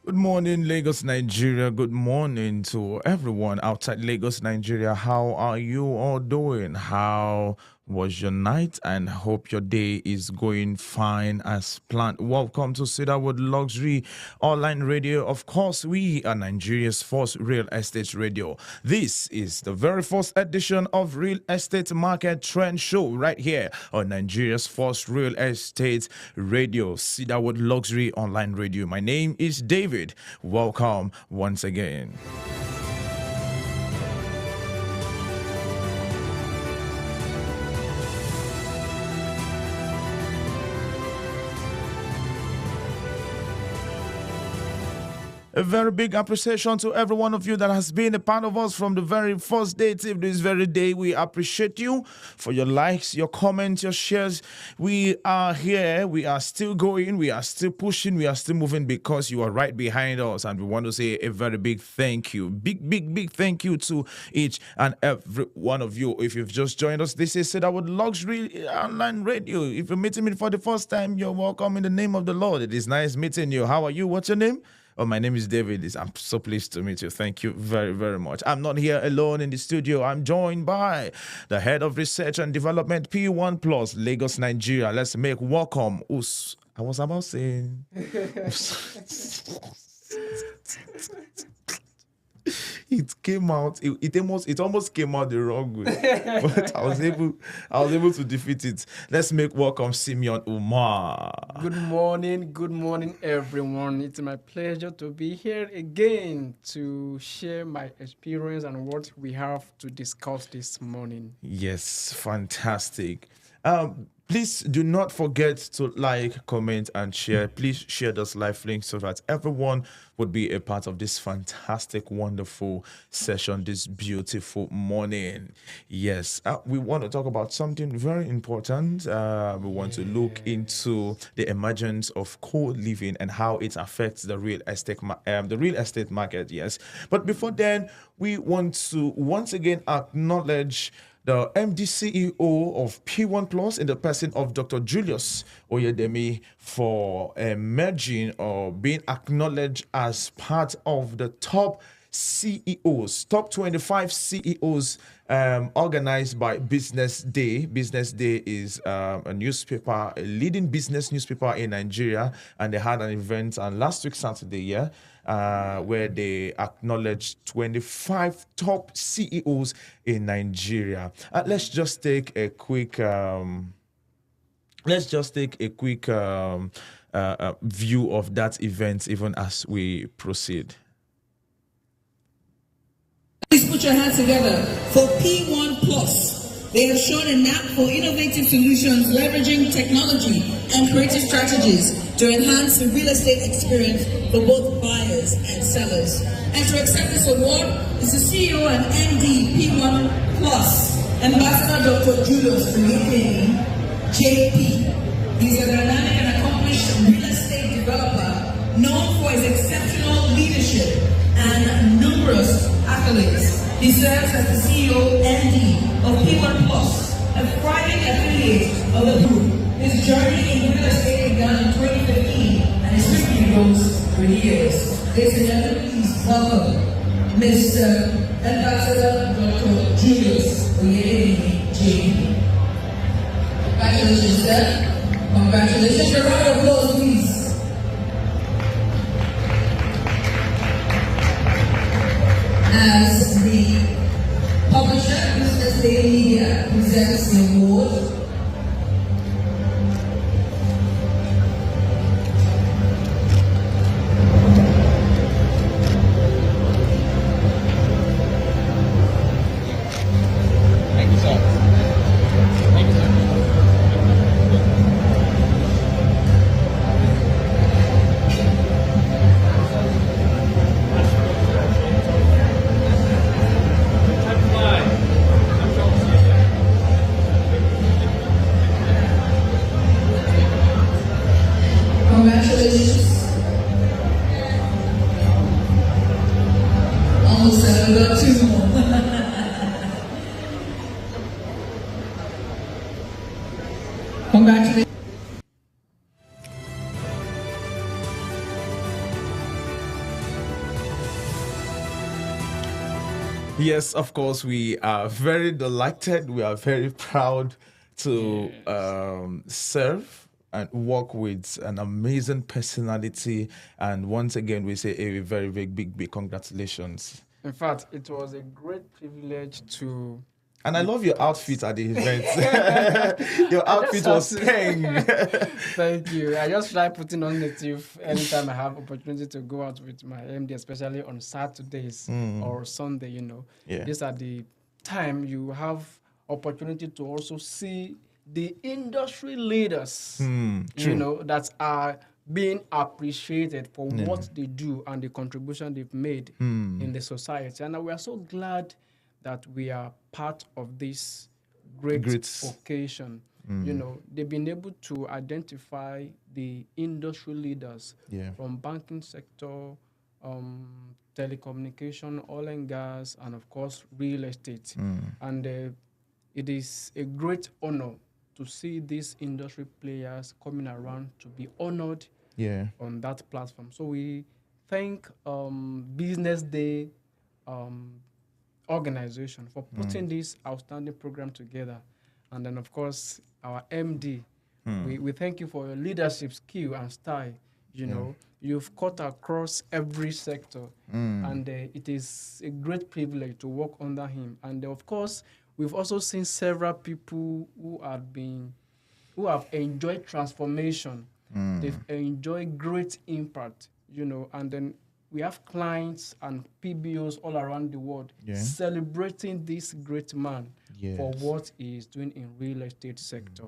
Good morning, Lagos, Nigeria. Good morning to everyone outside Lagos, Nigeria. How are you all doing? How was your night? And hope your day is going fine as planned. Welcome to Cedarwood Luxury Online Radio. Of course, we are Nigeria's first real estate radio. This is the very first edition of Real Estate Market Trend Show right here on Nigeria's first real estate radio, Cedarwood Luxury Online Radio. My name is David. Welcome once again. A very big appreciation to every one of you that has been a part of us from the very first day till this very day. We appreciate you for your likes, your comments, your shares. We are here. We are still going. We are still pushing. We are still moving because you are right behind us. And we want to say a very big thank you. Big thank you to each and every one of you. If you've just joined us, this is Cedarwood Luxury Online Radio. If you're meeting me for the first time, you're welcome in the name of the Lord. It is nice meeting you. How are you? What's your name? Oh, my name is David. I'm so pleased to meet you. Thank you very much. I'm not here alone in the studio. I'm joined by the head of research and development, P1 Plus, Lagos, Nigeria. Let's make welcome. I was about saying. It came out. It almost came out the wrong way, but I was able to defeat it. Let's make welcome Simeon Umar. Good morning, everyone. It's my pleasure to be here again to share my experience and what we have to discuss this morning. Yes, fantastic. Please do not forget to like, comment, and share. Please share this live link so that everyone would be a part of this fantastic, wonderful session this beautiful morning. Yes, we want to talk about something very important. We want to look into the emergence of co-living and how it affects the real estate market. Yes, but before then, we want to once again acknowledge the MD CEO of P1 Plus in the person of Dr. Julius Oyedemi for emerging or being acknowledged as part of the top CEOs, top 25 CEOs organized by Business Day. Business Day is a newspaper, a leading business newspaper in Nigeria, and they had an event on last week, Saturday, where they acknowledged 25 top CEOs in Nigeria. Let's just take a quick view of that event, even as we proceed. Please put your hands together for P1 Plus. They have shown a knack for innovative solutions, leveraging technology and creative strategies to enhance the real estate experience for both buyers and sellers. And to accept this award is the CEO and MD P1 Plus, Ambassador Dr. Julius Oyedemi, JP. He's a dynamic and accomplished real estate developer known for his exceptional leadership and numerous accolades. He serves as the CEO MD of P1 Plus, a private affiliate of the group. His journey in real estate began in 2015 and his history goes 3 years. Ladies and gentlemen, please welcome Mr. Ambassador Dr. Julius Oyedemi, JP. Congratulations, sir. Congratulations. A round of applause, please. As the publisher, Business Day Media presents the award. Thank you, sir. Thank you, sir. Congratulations. Almost said we got two more. Congratulations. Yes, of course, we are very delighted. We are very proud to serve and work with an amazing personality. And once again, we say a very, very big congratulations. In fact, it was a great privilege to And I be love your part. outfit at the event. Your I just outfit have was to- paying. Thank you. I just try putting on native anytime I have opportunity to go out with my MD, especially on Saturdays or Sunday. Yeah. These are the time you have opportunity to also see the industry leaders, true. that are being appreciated for what they do and the contribution they've made in the society. And we are so glad that we are part of this great Great. occasion. They've been able to identify the industry leaders Yeah. from banking sector, telecommunication, oil and gas, and of course, real estate. And it is a great honor to see these industry players coming around to be honored Yeah. on that platform. So we thank Business Day organization for putting this outstanding program together. And then, of course, our MD, we thank you for your leadership skill and style. You've cut across every sector, and it is a great privilege to work under him. And of course, we've also seen several people who have enjoyed transformation. They've enjoyed great impact, and then we have clients and PBOs all around the world celebrating this great man for Yes. what he is doing in real estate sector.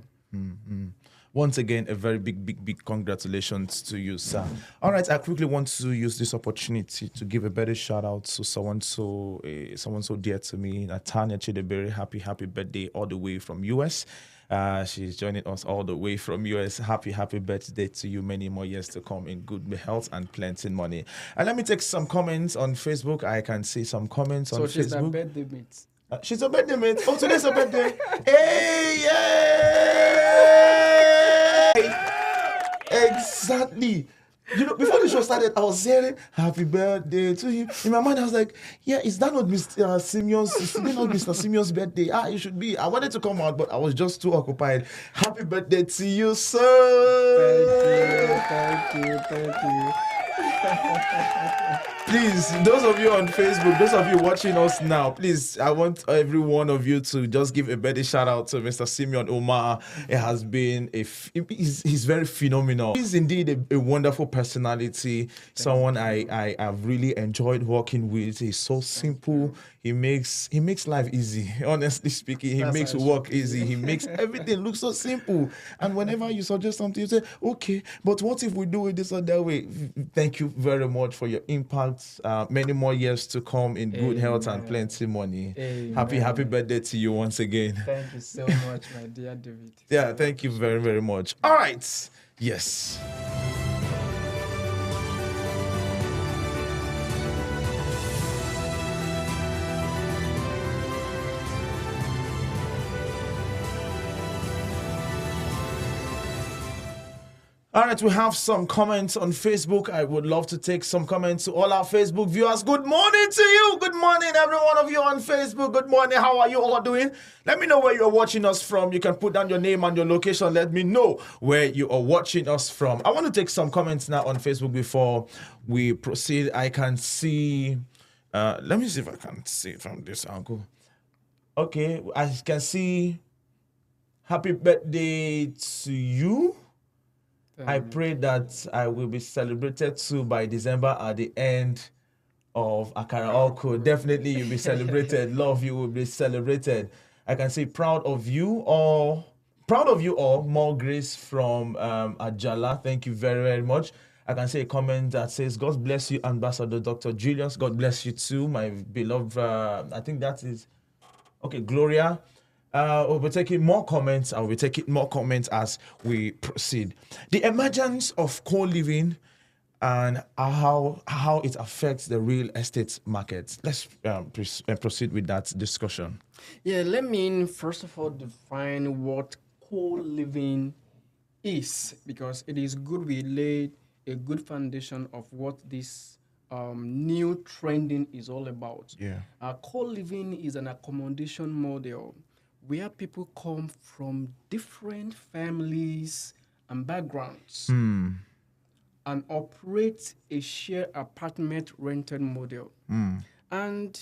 Once again, a very big congratulations to you, sir. All right, I quickly want to use this opportunity to give a better shout out to someone so dear to me, Natanya Chidebere. Happy birthday all the way from US. She's joining us all the way from US. Happy birthday to you. Many more years to come in good health and plenty money. And let me take some comments on Facebook. I can see some comments on So she's my Facebook. birthday mate. She's a birthday mate. Oh, today's a birthday. Hey, yay! Exactly. Before the show started, I was saying happy birthday to you. In my mind, I was like, yeah, is that not Mr. Simeon's? Is it not Mr. Simeon's birthday? It should be. I wanted to come out, but I was just too occupied. Happy birthday to you, sir. Thank you. Please, those of you on Facebook, those of you watching us now, please, I want every one of you to just give a birthday shout out to Mr. Simeon Omar. It has been he's very phenomenal. He's indeed a wonderful personality, someone I have really enjoyed working with. He's so simple. He makes life easy. Honestly speaking, he makes work easy. He makes everything look so simple. And whenever you suggest something, you say, okay, but what if we do it this or that way? Thank you very much for your impact. Many more years to come in good health and plenty money. Amen. Happy birthday to you once again. Thank you so much, my dear David. Yeah, thank you very, very much. All right. Yes. All right, we have some comments on Facebook. I would love to take some comments to all our Facebook viewers. Good morning to you. Good morning, every one of you on Facebook. Good morning. How are you all doing? Let me know where you're watching us from. You can put down your name and your location. Let me know where you are watching us from. I want to take some comments now on Facebook before we proceed. I can see... let me see if I can see it from this angle. Okay, I can see... Happy birthday to you. I pray that I will be celebrated too by December at the end of Akara Oko. Definitely you'll be celebrated. Love you will be celebrated. I can say proud of you all. More grace from Ajala. Thank you very, very much. I can say a comment that says, God bless you, Ambassador Dr. Julius. God bless you too, my beloved. I think that is, okay, Gloria. We'll be taking more comments. I'll be taking more comments as we proceed. The emergence of co-living and how it affects the real estate market. Let's proceed with that discussion. Yeah, let me first of all define what co-living is, because it is good we laid a good foundation of what this new trending is all about. Yeah. Co-living is an accommodation model where people come from different families and backgrounds and operate a shared apartment rented model. And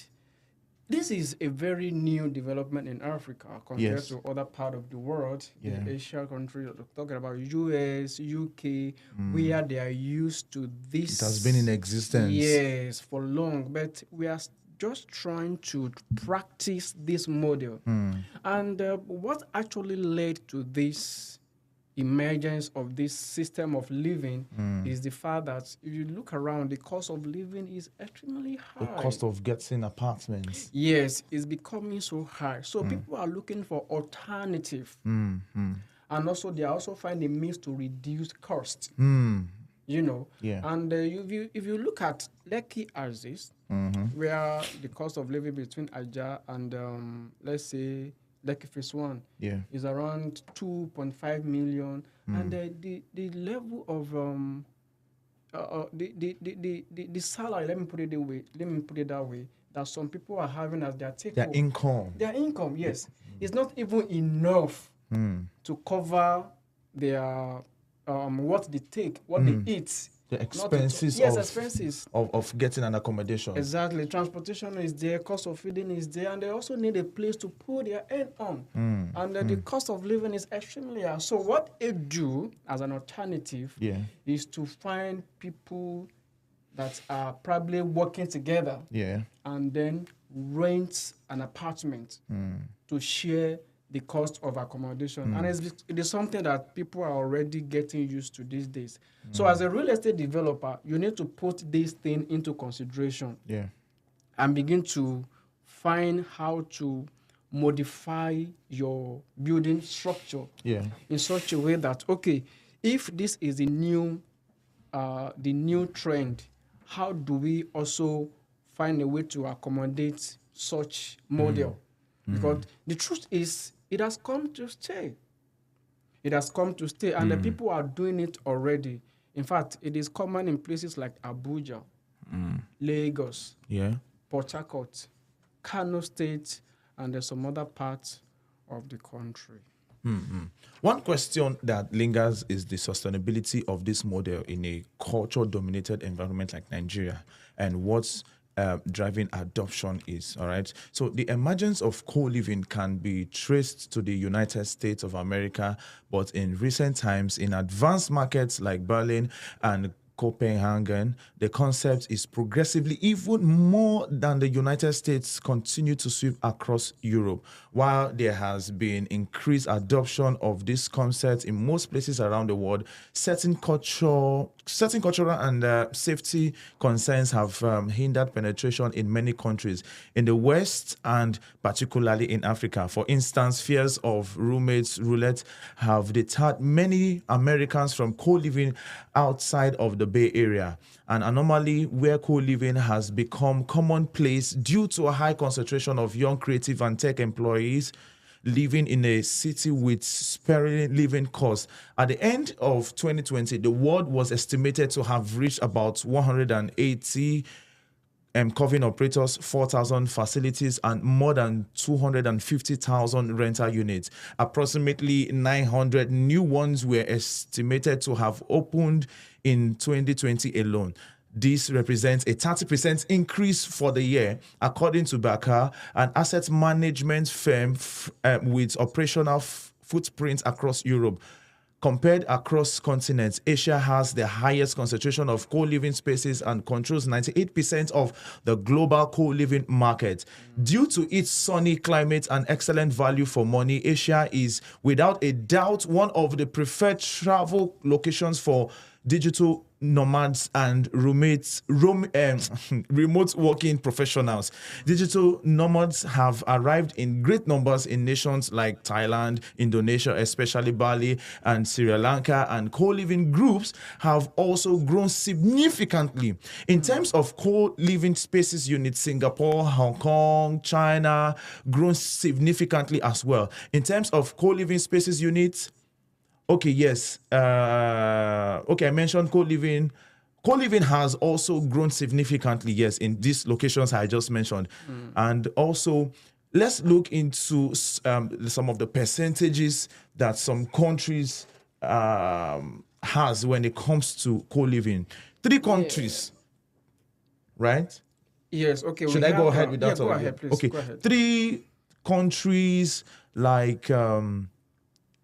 this is a very new development in Africa compared Yes. to other part of the world, Yeah. in Asia countries, talking about US, UK, where they are used to this. It has been in existence. Yes, for long, but we are just trying to practice this model. And what actually led to this emergence of this system of living is the fact that if you look around, the cost of living is extremely high. The cost of getting apartments. Yes, it's becoming so high. So people are looking for alternative. And also they are also finding means to reduce cost. You know, Yeah. and if you look at Lekki Axis, where the cost of living between Aja and let's say Lekki Phase 1 Yeah. is around 2.5 million, and the level of the salary, let me put it that way, that some people are having as their take Their home. income. Their income, yes, is not even enough to cover their what they take, what they eat. The Not to- expenses yes, of, expenses. of getting an accommodation. Exactly. Transportation is there, cost of feeding is there, and they also need a place to put their head on. And the cost of living is extremely high. So what they do as an alternative Yeah. is to find people that are probably working together Yeah. and then rent an apartment to share the cost of accommodation. And it is something that people are already getting used to these days. So as a real estate developer, you need to put this thing into consideration Yeah. and begin to find how to modify your building structure Yeah. in such a way that, okay, if this is the new trend, how do we also find a way to accommodate such model? Because the truth is, it has come to stay. It has come to stay, and the people are doing it already. In fact, it is common in places like Abuja, Lagos, Yeah. Port Harcourt, Kano State, and there's some other parts of the country. One question that lingers is the sustainability of this model in a culture-dominated environment like Nigeria, and what's driving adoption is. All right. So the emergence of co-living can be traced to the United States of America, but in recent times, in advanced markets like Berlin and Copenhagen, the concept is progressively even more than the United States continue to sweep across Europe. While there has been increased adoption of this concept in most places around the world, certain cultural and safety concerns have hindered penetration in many countries in the West and particularly in Africa. For instance, fears of roommates roulette have deterred many Americans from co-living outside of the Bay Area, an anomaly where co-living has become commonplace due to a high concentration of young creative and tech employees living in a city with sparing living costs. At the end of 2020, the world was estimated to have reached about 180 coven operators, 4,000 facilities, and more than 250,000 rental units. Approximately 900 new ones were estimated to have opened in 2020 alone. This represents a 30% increase for the year, according to Bakar, an asset management firm with operational footprints across Europe. Compared across continents, Asia has the highest concentration of co-living spaces and controls 98% of the global co-living market. Due to its sunny climate and excellent value for money, Asia is without a doubt one of the preferred travel locations for digital nomads and remote working professionals. Digital nomads have arrived in great numbers in nations like Thailand, Indonesia, especially Bali and Sri Lanka, and co-living groups have also grown significantly. In terms of co-living spaces units, Singapore, Hong Kong, China grown significantly as well. In terms of co-living spaces units, okay, yes. I mentioned co-living co-living has also grown significantly, yes, in these locations I just mentioned. And also, let's look into some of the percentages that some countries has when it comes to co-living. 3 countries, right? Yes, okay. Should we I go have, ahead with that? go or- ahead, please. Okay, Go ahead. 3 countries like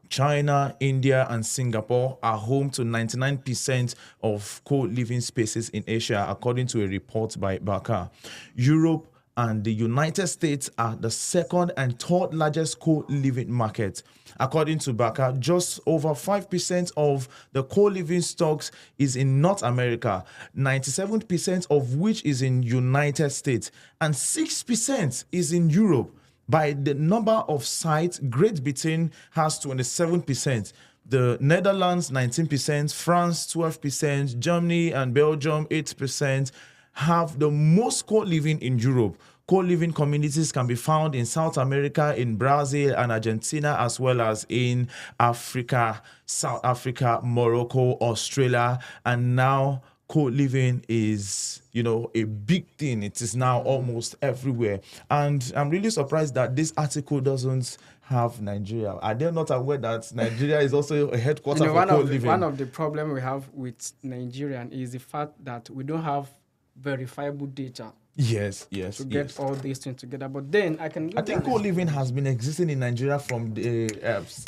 China, India, and Singapore are home to 99% of co-living spaces in Asia, according to a report by Bakar. Europe and the United States are the second and third largest co-living market. According to Bakar, just over 5% of the co-living stocks is in North America, 97% of which is in United States, and 6% is in Europe. By the number of sites, Great Britain has 27%, the Netherlands 19%, France 12%, Germany and Belgium 8% have the most co-living in Europe. Co-living communities can be found in South America, in Brazil and Argentina, as well as in Africa, South Africa, Morocco, Australia, and now co-living is, a big thing. It is now almost everywhere. And I'm really surprised that this article doesn't have Nigeria. Are they not aware that Nigeria is also a headquarter for co-living? One of the problem we have with Nigerian is the fact that we don't have verifiable data Yes. to get all these things together. But then I think co-living has been existing in Nigeria from the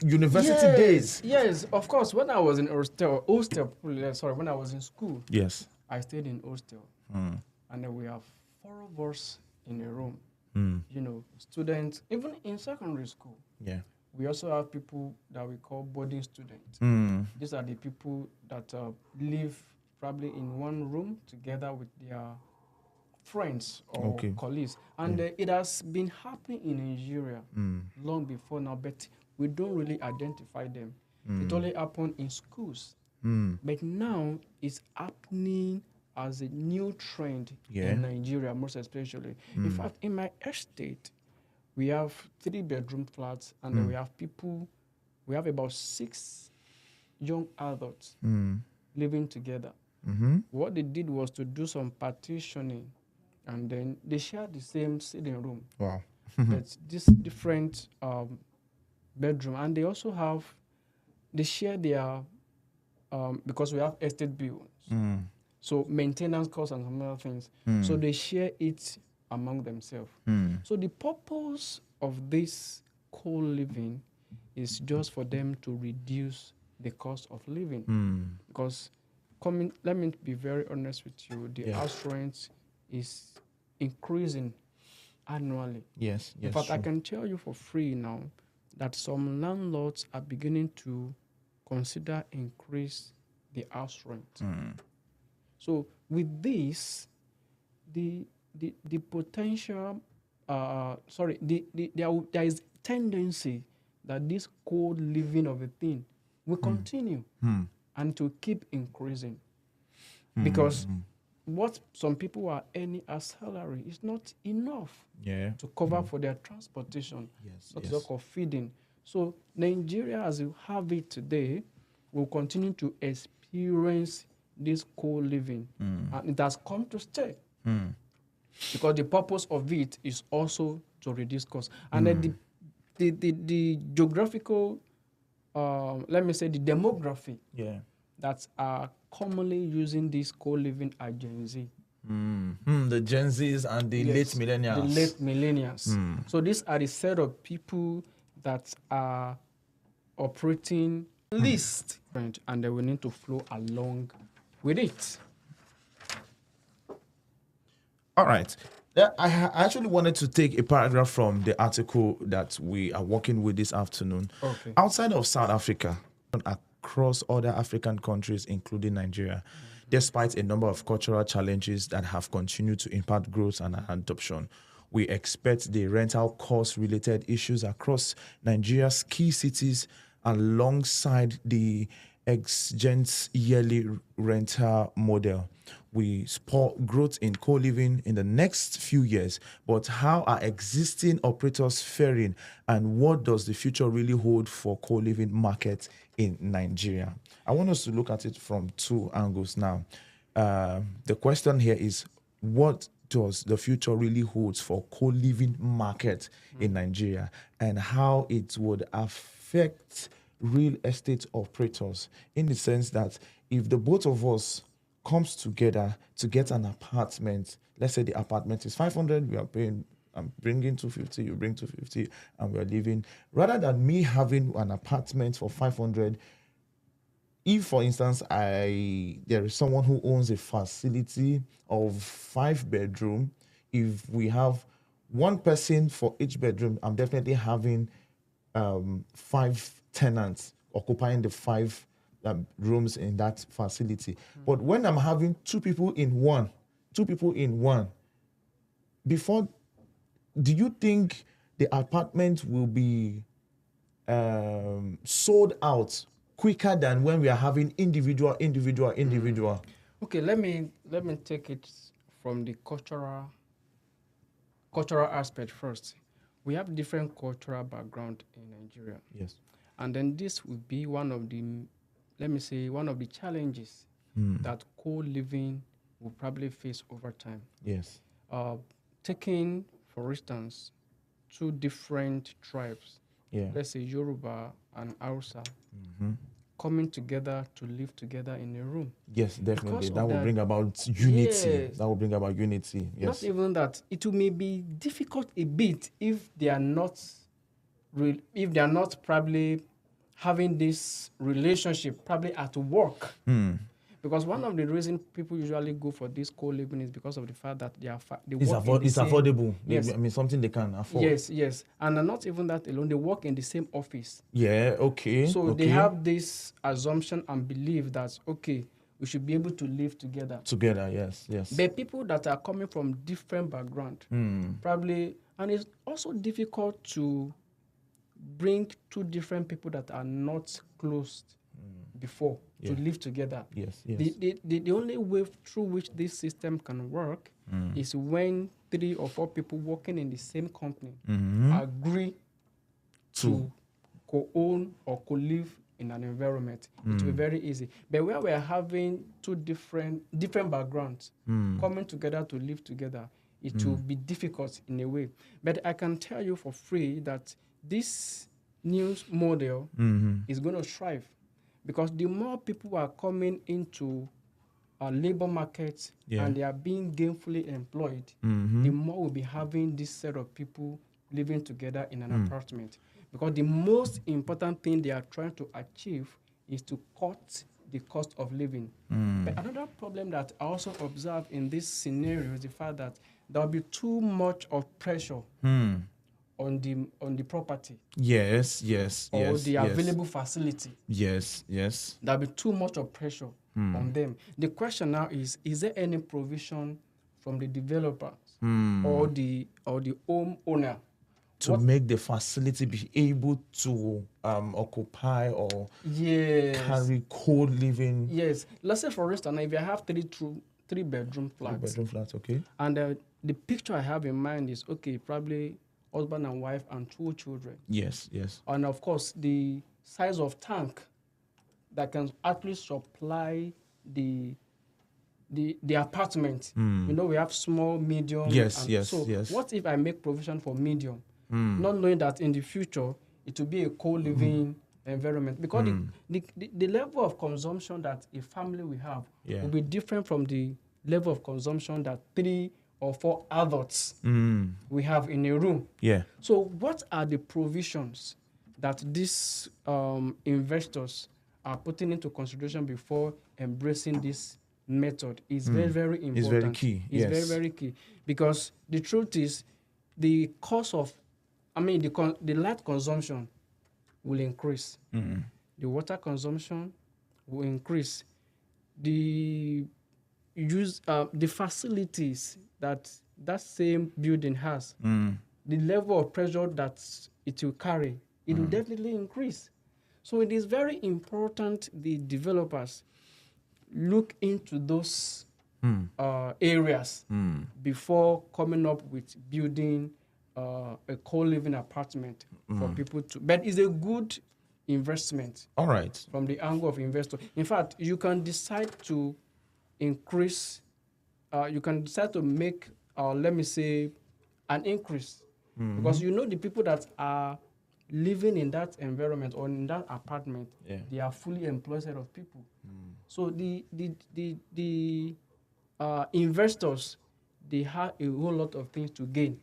university days. Yes, of course. When I was in when I was in school, Yes. I stayed in hostel, and then we have 4 of us in a room. Students, even in secondary school. Yeah. We also have people that we call boarding students. These are the people that live probably in one room together with their friends or colleagues. And it has been happening in Nigeria long before now, but we don't really identify them. It only happened in schools. But now it's happening as a new trend in Nigeria, most especially. In fact, in my estate, we have 3-bedroom flats, and then we have about 6 young adults living together. What they did was to do some partitioning, and then they share the same sitting room. Wow. But this different bedroom, and they also they share their, because we have estate bills. So maintenance costs and some other things. So they share it among themselves. So the purpose of this co-living is just for them to reduce the cost of living. Because let me be very honest with you, the house rent is increasing annually. Yes. In fact, I can tell you for free now that some landlords are beginning to consider increase the house rent. So with this, the potential, there is tendency that this co-living of a thing will continue and to keep increasing. Because what some people are earning as salary is not enough to cover for their transportation, not to talk of feeding. So Nigeria, as you have it today, will continue to experience this co-living, and it has come to stay. Because the purpose of it is also to reduce costs. And then the geographical, let me say the demography that are commonly using this co-living are Gen Z. The Gen Zs and the late millennials. The late millennials. So these are the set of people that are operating least, and they will need to flow along with it. All right. I actually wanted to take a paragraph from the article that we are working with this afternoon. Okay. Outside of South Africa, across other African countries, including Nigeria, despite a number of cultural challenges that have continued to impact growth and adoption, we expect the rental cost-related issues across Nigeria's key cities alongside the exigent yearly rental model. We support growth in co-living in the next few years, but how are existing operators faring, and what does the future really hold for co-living market in Nigeria? I want us to look at it from 2 angles now. the question here is, what does the future really holds for co-living market in Nigeria, and how it would affect real estate operators, in the sense that if the both of us comes together to get an apartment, let's say the apartment is 500, we are paying, I'm bringing 250, you bring 250, and we're living, rather than me having an apartment for 500, if, for instance, there is someone who owns a facility of 5 bedroom, if we have one person for each bedroom, I'm definitely having 5 tenants occupying the 5 rooms in that facility. But when I'm having two people in one, before, do you think the apartment will be sold out quicker than when we are having individual? Okay, let me take it from the cultural aspect first. We have different cultural background in Nigeria. Yes. And then this will be one of the challenges that co-living will probably face over time. Yes. Taking, for instance, 2 different tribes, Yeah. let's say Yoruba and Hausa, coming together to live together in a room. Yes, definitely. Because of That will that- bring about unity. Yes. That will bring about unity. Yes. Not even that, it may be difficult a bit if they are not probably having this relationship probably at work. Because one of the reasons people usually go for this co-living is because of the fact that they It's, work in the it's same, affordable. Yes. I mean, something they can afford. Yes. And not even that alone, they work in the same office. Yeah, okay. So okay. they have this assumption and belief that, okay, we should be able to live together. Together, yes. But people that are coming from different background, probably, and it's also difficult to bring 2 different people that are not close before to live together. Yes. The only way through which this system can work is when 3 or 4 people working in the same company agree to co-own or co-live in an environment. It will be very easy. But where we are having 2 different backgrounds coming together to live together, it will be difficult in a way. But I can tell you for free that this new model is going to thrive, because the more people are coming into our labor market and they are being gainfully employed, the more we'll be having this set of people living together in an apartment. Because the most important thing they are trying to achieve is to cut the cost of living. But another problem that I also observe in this scenario is the fact that there will be too much of pressure on the property. Yes. Or the available facility. Yes. There'll be too much of pressure on them. The question now is there any provision from the developers or the home owner to make the facility be able to occupy or carry co-living? Yes. Let's say, for instance, if you have 3-bedroom flats. 3-bedroom flats, okay. And the picture I have in mind is, okay, probably husband and wife and 2 children. Yes. And of course, the size of tank that can actually supply the apartment. We have small, medium. Yes. So what if I make provision for medium? Not knowing that in the future, it will be a co-living environment. Because the level of consumption that a family will have will be different from the level of consumption that 3 or 4 adults we have in a room. Yeah. So what are the provisions that these investors are putting into consideration before embracing this method is very, very important. It's very key. It's very, very key. Because the truth is, the cost of, the light consumption will increase. The water consumption will increase. The facilities that same building has, the level of pressure that it will carry, it will definitely increase. So it is very important the developers look into those areas before coming up with building a co-living apartment for people to. But it's a good investment. All right. From the angle of investor. In fact, you can decide to increase, you can decide to make, let me say, an increase. Because you know the people that are living in that environment or in that apartment, they are fully employed set of people. So the investors, they have a whole lot of things to gain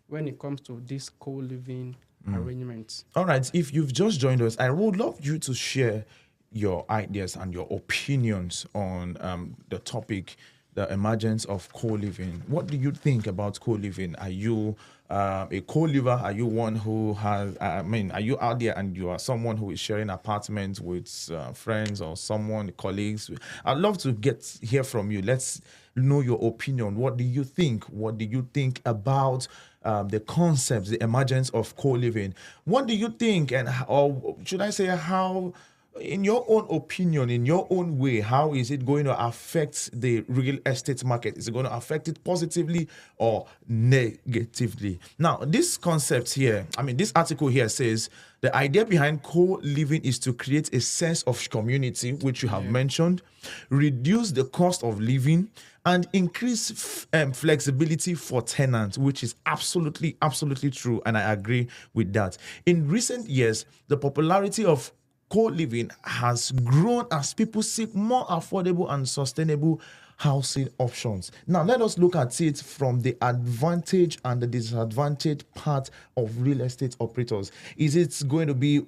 when it comes to this co-living arrangements. All right, if you've just joined us, I would love you to share your ideas and your opinions on the topic, the emergence of co-living. What do you think about co-living? Are you a co-liver? Are you one who has, are you out there and you are someone who is sharing apartments with friends or someone, colleagues? I'd love to hear from you. Let's know your opinion. What do you think? What do you think about the concepts, the emergence of co-living? What do you think, and or should I say, how, in your own opinion, in your own way, how is it going to affect the real estate market? Is it going to affect it positively or negatively? Now, this concept here, this article here says the idea behind co-living is to create a sense of community, which you have mentioned, reduce the cost of living, and increase flexibility for tenants, which is absolutely true. And I agree with that. In recent years, the popularity of co-living has grown as people seek more affordable and sustainable housing options. Now, let us look at it from the advantage and the disadvantage part of real estate operators. Is it going to be,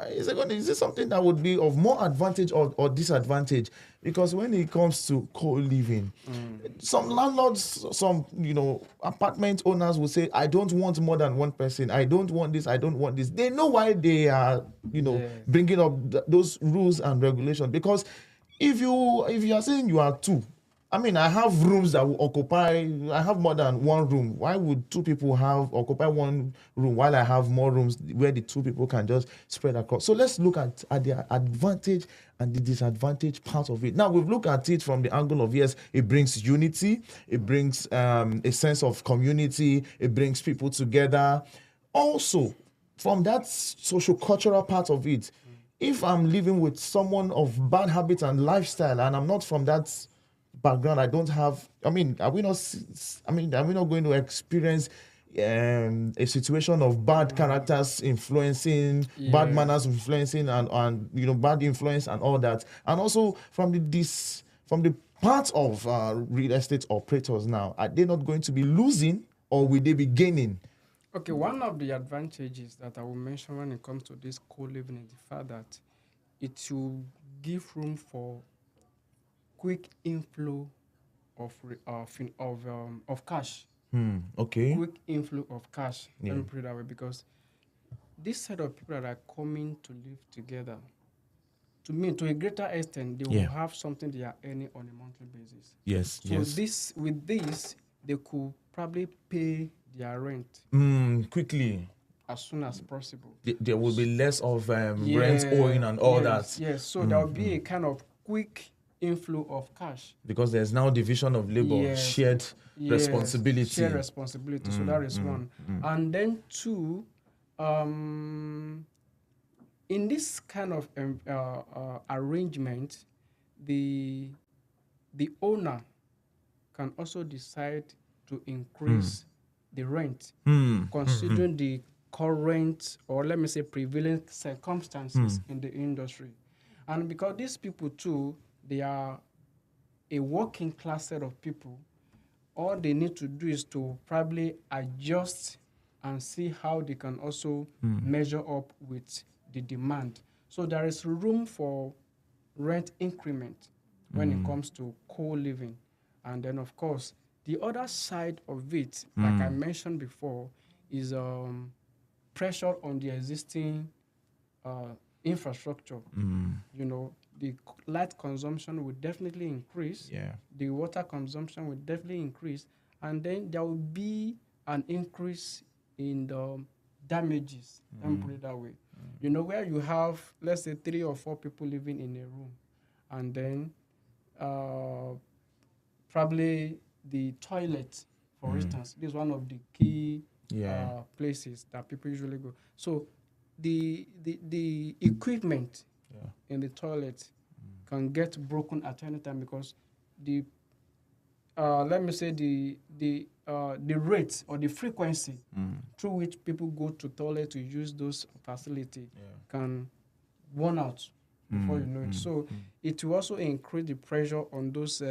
is it something that would be of more advantage or disadvantage? Because when it comes to co-living, some landlords, some apartment owners will say, I don't want more than one person. I don't want this. I don't want this. They know why they are, bringing up those rules and regulations. Because if you are saying you are two, I have rooms that will occupy, I have more than one room. Why would two people occupy one room while I have more rooms where the two people can just spread across? So let's look at the advantage and the disadvantage part of it. Now, we've looked at it from the angle of, yes, it brings unity, it brings a sense of community, it brings people together. Also, from that social cultural part of it, if I'm living with someone of bad habits and lifestyle and I'm not from that background, I don't have, are we not going to experience a situation of bad characters influencing, bad manners influencing, and bad influence and all that? And also from the part of real estate operators now, are they not going to be losing or will they be gaining? Okay, one of the advantages that I will mention when it comes to this co-living is the fact that it will give room for quick inflow of cash. Okay. Quick inflow of cash. Let me put it that way, because this set of people that are coming to live together, to me, to a greater extent, they will have something they are earning on a monthly basis. Yes. So with this, they could probably pay their rent quickly, as soon as possible. There will be less of rent owing and all that. Yes, so there will be a kind of quick inflow of cash. Because there's now division of labor, shared responsibility. Shared responsibility, so that is one. And then two, in this kind of arrangement, the owner can also decide to increase the rent, considering the current, or let me say prevailing circumstances in the industry. And because these people too, they are a working class set of people, all they need to do is to probably adjust and see how they can also measure up with the demand. So there is room for rent increment when it comes to co-living. And then, of course, the other side of it, like I mentioned before, is pressure on the existing infrastructure. The light consumption will definitely increase. The water consumption will definitely increase. And then there will be an increase in the damages, let me put it that way. Where you have, let's say, 3 or 4 people living in a room, and then probably the toilet, for instance, is one of the key places that people usually go. So the equipment in the toilet can get broken at any time, because let me say the rate or the frequency through which people go to toilet to use those facility can burn out before you know it. So it will also increase the pressure on those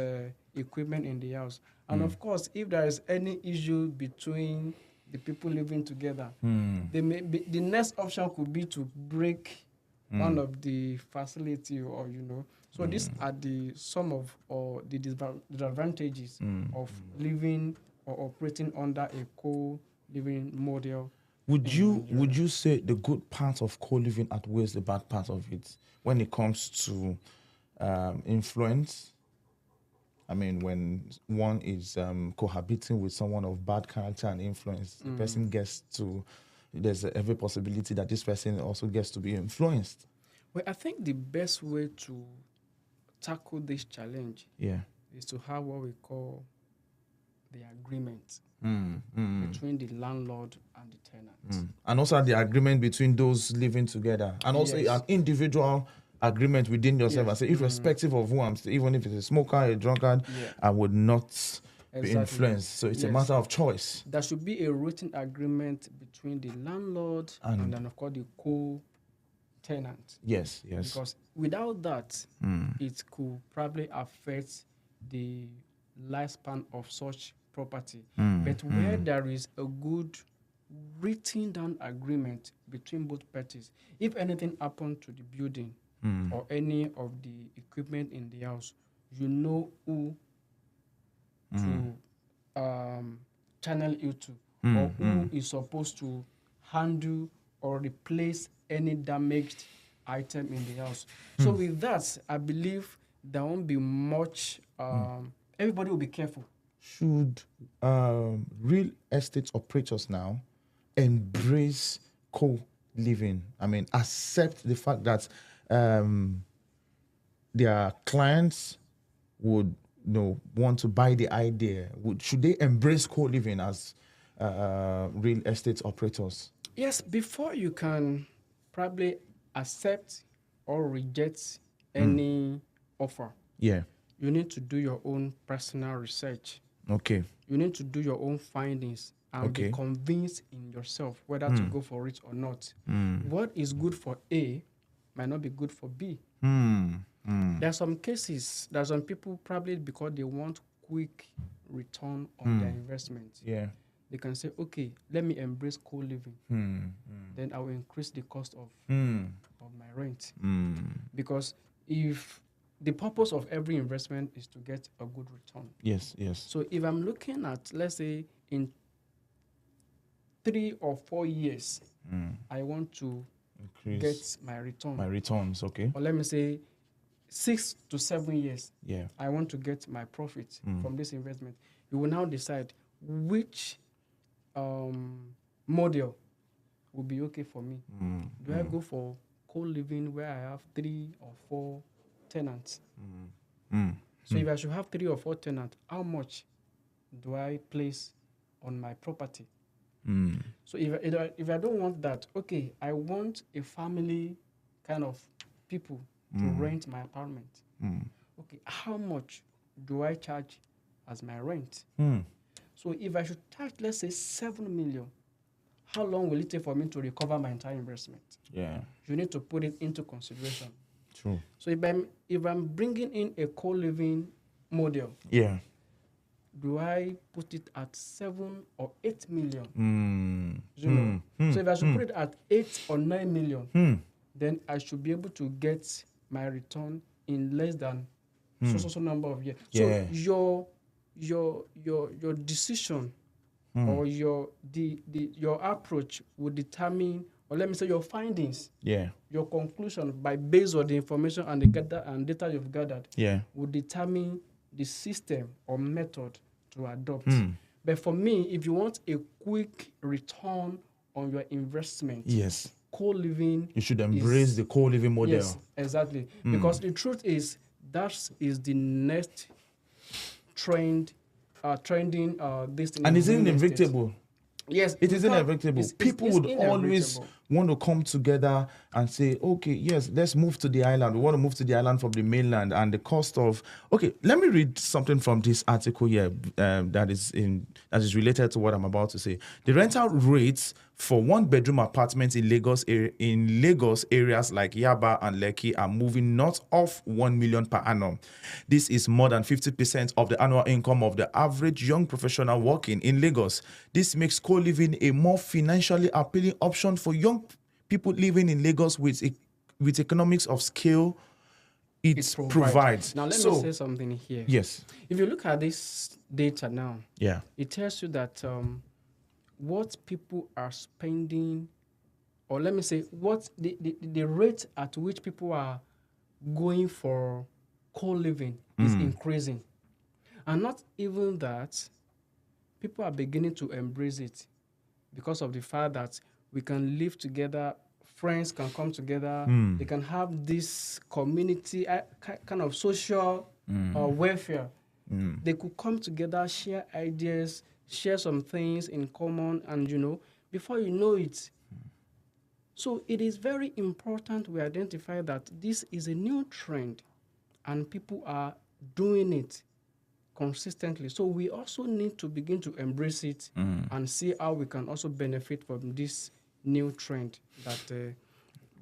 equipment in the house. And of course, if there is any issue between the people living together, the next option could be to break one of the facility, or So these are the some of or the disadvantages of living or operating under a co-living model. Would you say the good part of co-living outweighs the bad part of it when it comes to influence? I mean, when one is cohabiting with someone of bad character and influence, the person gets to, there's every possibility that this person also gets to be influenced. Well, I think the best way to tackle this challenge is to have what we call the agreement between the landlord and the tenant. And also the agreement between those living together. And also an individual agreement within yourself. I say, irrespective of who I'm, even if it's a smoker, a drunkard, I would not be influenced. So it's a matter of choice. There should be a written agreement between the landlord and then, of course, the co-tenant. Yes. Because without that, it could probably affect the lifespan of such property. But where there is a good written down agreement between both parties, if anything happened to the building or any of the equipment in the house, you know who to channel you to, or who is supposed to handle or replace any damaged item in the house. So with that, I believe there won't be much, everybody will be careful. Should real estate operators now embrace co-living? I mean, accept the fact that their clients would want to buy the idea. Should they embrace co-living as real estate operators? Yes, before you can probably accept or reject any offer, you need to do your own personal research. Okay. You need to do your own findings and be convinced in yourself whether to go for it or not. What is good for A might not be good for B. There are some cases, there are some people probably because they want quick return on their investment. They can say, okay, let me embrace co-living. Then I will increase the cost of my rent. Because if the purpose of every investment is to get a good return. Yes. So if I'm looking at, let's say, in 3 or 4 years, I want to get my return. My returns, okay. Or let me say 6 to 7 years. Yeah. I want to get my profit from this investment. You will now decide which model will be okay for me. Do I go for co-living where I have 3 or 4 tenants? So if I should have 3 or 4 tenants, how much do I place on my property? So if I don't want that, okay, I want a family kind of people to rent my apartment. Okay, how much do I charge as my rent? So if I should charge, let's say, 7 million, how long will it take for me to recover my entire investment? You need to put it into consideration. True. So if I'm bringing in a co-living model, do I put it at 7 or 8 million? So if I should put it at 8 or 9 million, then I should be able to get my return in less than so number of years. So your decision or your approach will determine, or let me say your findings, your conclusion based on the information and the data you've gathered, will determine the system or method to adopt. But for me, if you want a quick return on your investment, co-living, you should embrace the co-living model. Yes, exactly. Because the truth is that is the next trending this thing. And it's inevitable. Yes, It is inevitable. People it's would always inevitable. want to come together and say, okay, yes, let's move to the island. We want to move to the island from the mainland, and the cost of. Okay, let me read something from this article here that is related to what I'm about to say. The rental rates for one-bedroom apartments in Lagos areas like Yaba and Lekki are moving north of 1 million per annum. This is more than 50% of the annual income of the average young professional working in Lagos. This makes co-living a more financially appealing option for young people living in Lagos with economics of scale it provides. Now, let me say something here. Yes. If you look at this data now, Yeah. it tells you that what people are spending, or let me say, what the rate at which people are going for co-living is increasing. And not even that, people are beginning to embrace it because of the fact that we can live together, friends can come together, they can have this community, kind of social welfare. They could come together, share ideas, share some things in common, and before you know it. So it is very important we identify that this is a new trend and people are doing it consistently. So we also need to begin to embrace it and see how we can also benefit from this new trend that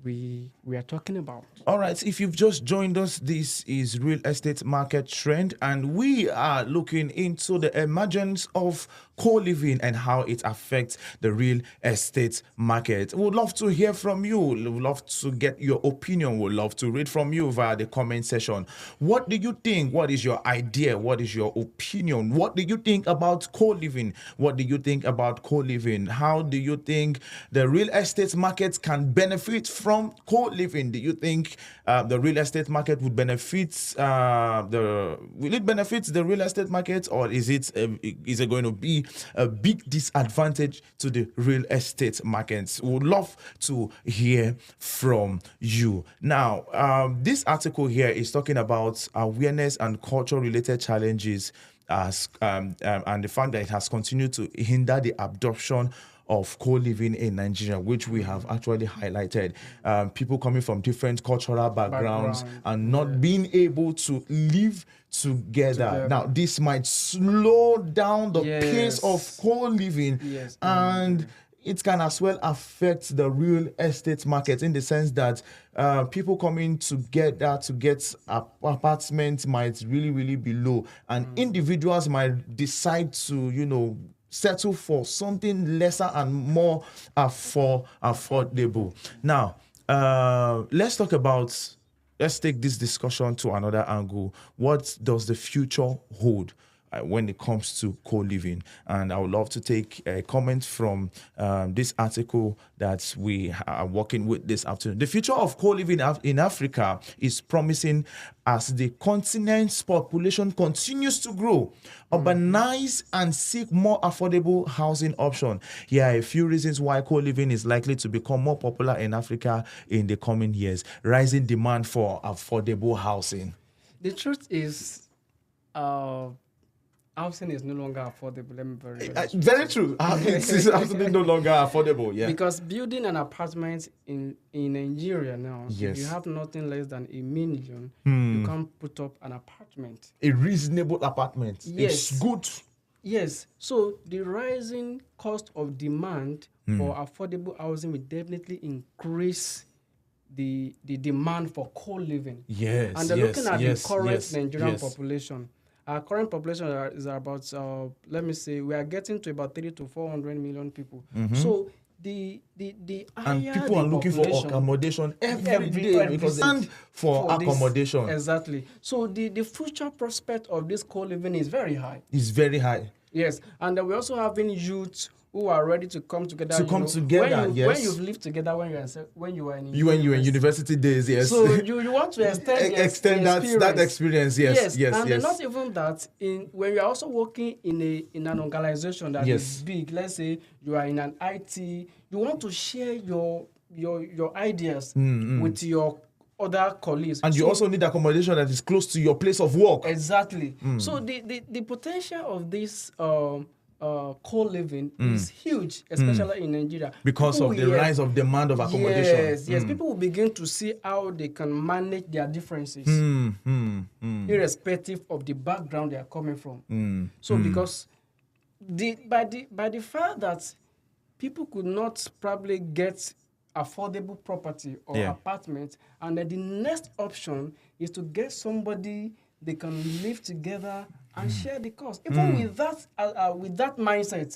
we are talking about. All right, if you've just joined us, this is Real Estate Market Trend, and we are looking into the emergence of co-living and how it affects the real estate market. We'd love to hear from you. We'd love to get your opinion. We'd love to read from you via the comment section. What do you think? What is your idea? What is your opinion? What do you think about co-living? What do you think about co-living? How do you think the real estate market can benefit from co-living? Do you think the real estate market would benefit will it benefit the real estate market, or is it going to be a big disadvantage to the real estate markets? We would love to hear from you. Now, this article here is talking about awareness and culture-related challenges and the fact that it has continued to hinder the adoption of co-living in Nigeria, which we have actually highlighted. People coming from different cultural backgrounds and not being able to live together. Now, this might slow down the pace of co-living, and it can as well affect the real estate market in the sense that people coming together to get apartments might really, really be low, and individuals might decide to, settle for something lesser and more affordable. Now, let's take this discussion to another angle. What does the future hold when it comes to co-living? And I would love to take a comment from this article that we are working with this afternoon. The future of co-living in Africa is promising as the continent's population continues to grow, urbanize, and seek more affordable housing options. Here are a few reasons why co-living is likely to become more popular in Africa in the coming years. Rising demand for affordable housing. The truth is, housing is no longer affordable. Let me be very true. It is absolutely no longer affordable. Yeah. Because building an apartment in Nigeria now, if you have nothing less than $1 million, you can't put up an apartment. A reasonable apartment. Yes. It's good. Yes. So the rising cost of demand for affordable housing will definitely increase the demand for co-living. Yes. And they're looking at the current Nigerian population. Our current population is about, let me say, we are getting to about 300 to 400 million people. So the and people are looking for accommodation every day because and for accommodation. Exactly. So the future prospect of this co-living is very high. It's very high. Yes, and we're also having youths who are ready to come together. Together, yes. When you've lived together, when you were in university days, yes. So you want to extend that experience, yes. And not even that. When you are also working in an organization that is big, let's say you are in an IT, you want to share your ideas with your other colleagues. And you also need accommodation that is close to your place of work. Exactly. So the potential of this co-living is huge, especially in Nigeria. Because People of the will- rise of demand of accommodation. Yes, people will begin to see how they can manage their differences, irrespective of the background they are coming from. So, because by the fact that people could not probably get affordable property or apartment, and then the next option is to get somebody they can live together and share the cost. Even with that mindset,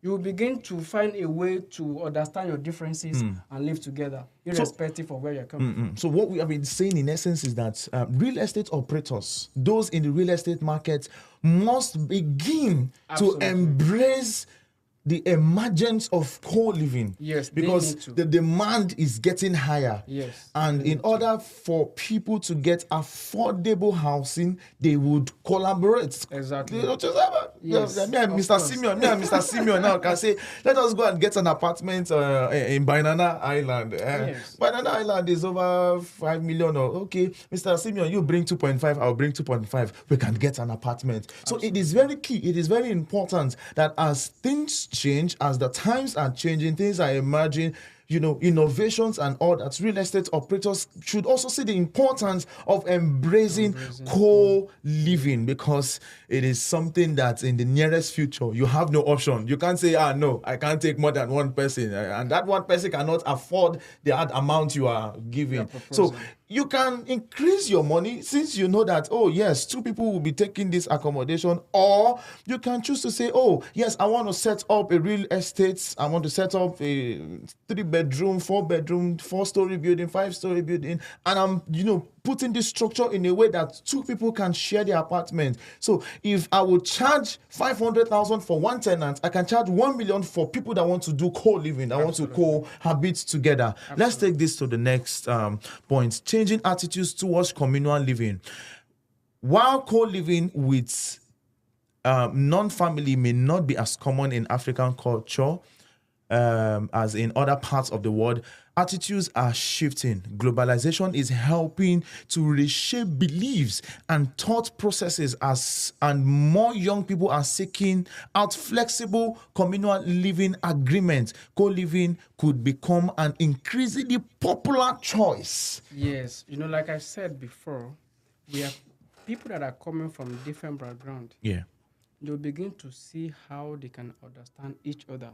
you will begin to find a way to understand your differences and live together, irrespective of where you're coming from. So what we have been saying in essence is that real estate operators, those in the real estate market, must begin Absolutely. to embrace the emergence of co-living. Yes, they because need to. the demand is getting higher. Yes, And in order for people to get affordable housing, they would collaborate. Exactly. You know, just, Yes, me and of Mr. course. Simeon, now can say, let us go and get an apartment in Banana Island. Yes. Banana Island is over 5 million. Okay, Mr. Simeon, you bring 2.5, I'll bring 2.5. We can get an apartment. So it is very key. It is very important that as things change, as the times are changing, things are emerging, innovations and all that, real estate operators should also see the importance of embracing co-living, because it is something that in the nearest future, you have no option. You can't say, no, I can't take more than one person. And that one person cannot afford the amount you are giving. So you can increase your money since you know that, oh, yes, 2 people will be taking this accommodation. Or you can choose to say, oh, yes, I want to set up a real estate. I want to set up a 3-bedroom, 4-bedroom, 4-story building, 5-story building. And I'm, putting this structure in a way that 2 people can share the apartment. So if I would charge 500,000 for one tenant, I can charge 1 million for people that want to do co-living, that want to cohabit together. Let's take this to the next point. Changing attitudes towards communal living. While co-living with non-family may not be as common in African culture as in other parts of the world, attitudes are shifting. Globalization is helping to reshape beliefs and thought processes and more young people are seeking out flexible communal living agreements. Co-living could become an increasingly popular choice. Yes, like I said before, we have people that are coming from different backgrounds. Yeah. They'll begin to see how they can understand each other.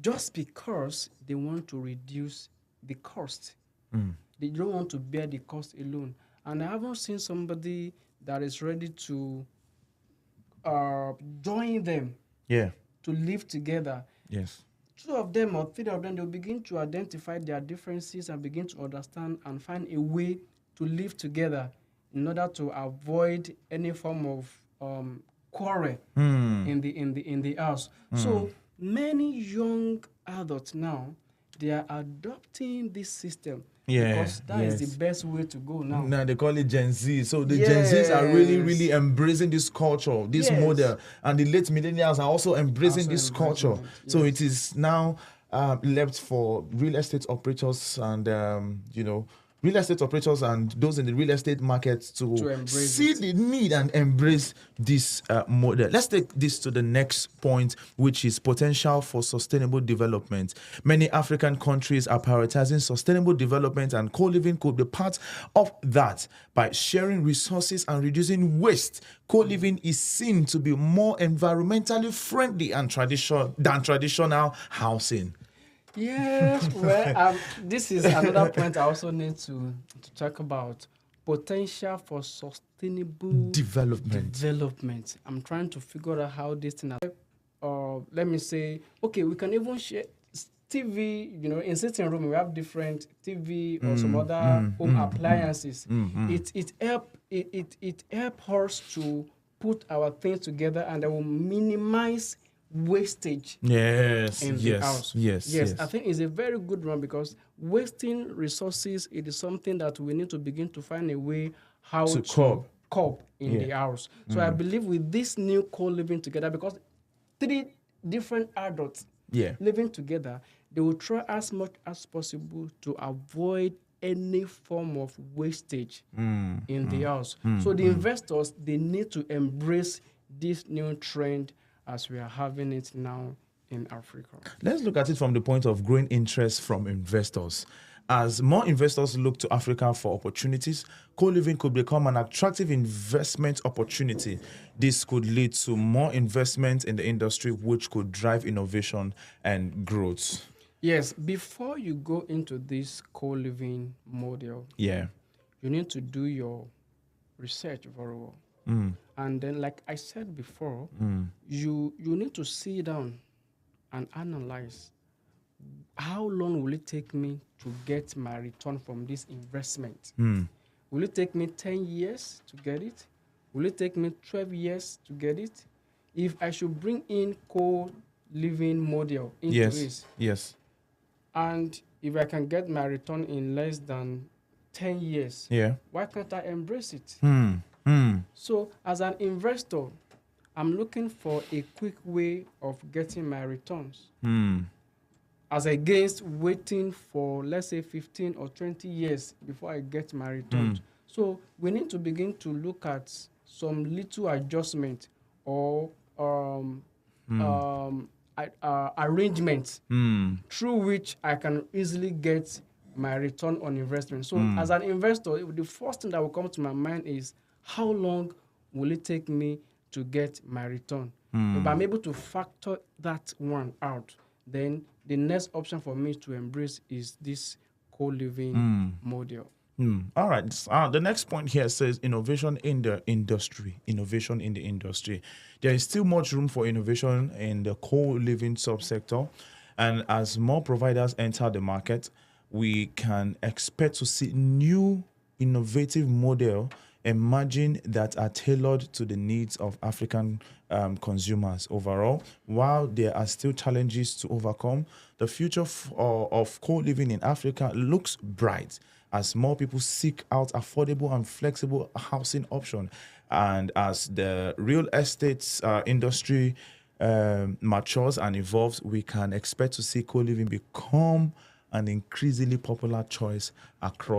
Just because they want to reduce the cost. They don't want to bear the cost alone. And I haven't seen somebody that is ready to join them Yeah. to live together. Yes. 2 of them or 3 of them, they'll begin to identify their differences and begin to understand and find a way to live together in order to avoid any form of quarrel in the house. So many young adults now, they are adopting this system because that is the best way to go now. Now they call it Gen Z. So the Gen Zs are really, really embracing this culture, this model, and the late millennials are also embracing this culture. So it is now left for real estate operators and real estate operators and those in the real estate market to see the need and embrace this model. Let's take this to the next point, which is potential for sustainable development. Many African countries are prioritizing sustainable development, and co-living could be part of that. By sharing resources and reducing waste, co-living is seen to be more environmentally friendly and than traditional housing. Yes, well, this is another point I also need to talk about. Potential for sustainable development. I'm trying to figure out how this thing, let me say, okay, we can even share TV, in sitting room, we have different TV or some other home appliances. It help us to put our things together and that will minimize wastage in the house. Yes, I think it's a very good one because wasting resources, it is something that we need to begin to find a way how to cope in the house. So I believe with this new co-living together, because 3 different adults living together, they will try as much as possible to avoid any form of wastage in the house. So the investors, they need to embrace this new trend as we are having it now in Africa. Let's look at it from the point of growing interest from investors. As more investors look to Africa for opportunities, co-living could become an attractive investment opportunity. This could lead to more investment in the industry, which could drive innovation and growth. Yes, before you go into this co-living model, Yeah. you need to do your research very well. And then, like I said before, you need to sit down and analyze how long will it take me to get my return from this investment. Will it take me 10 years to get it? Will it take me 12 years to get it? If I should bring in co-living model into it, Yes. and if I can get my return in less than 10 years, Yeah. why can't I embrace it? Hmm. So as an investor, I'm looking for a quick way of getting my returns, as against waiting for, let's say, 15 or 20 years before I get my returns. So we need to begin to look at some little adjustment or arrangements through which I can easily get my return on investment. So as an investor, the first thing that will come to my mind is, how long will it take me to get my return? If I'm able to factor that one out, then the next option for me to embrace is this co-living model. All right. The next point here says innovation in the industry. Innovation in the industry. There is still much room for innovation in the co-living subsector. And as more providers enter the market, we can expect to see new innovative model emerging that are tailored to the needs of African consumers overall. While there are still challenges to overcome, the future of co-living in Africa looks bright as more people seek out affordable and flexible housing options. And as the real estate industry matures and evolves, we can expect to see co-living become an increasingly popular choice across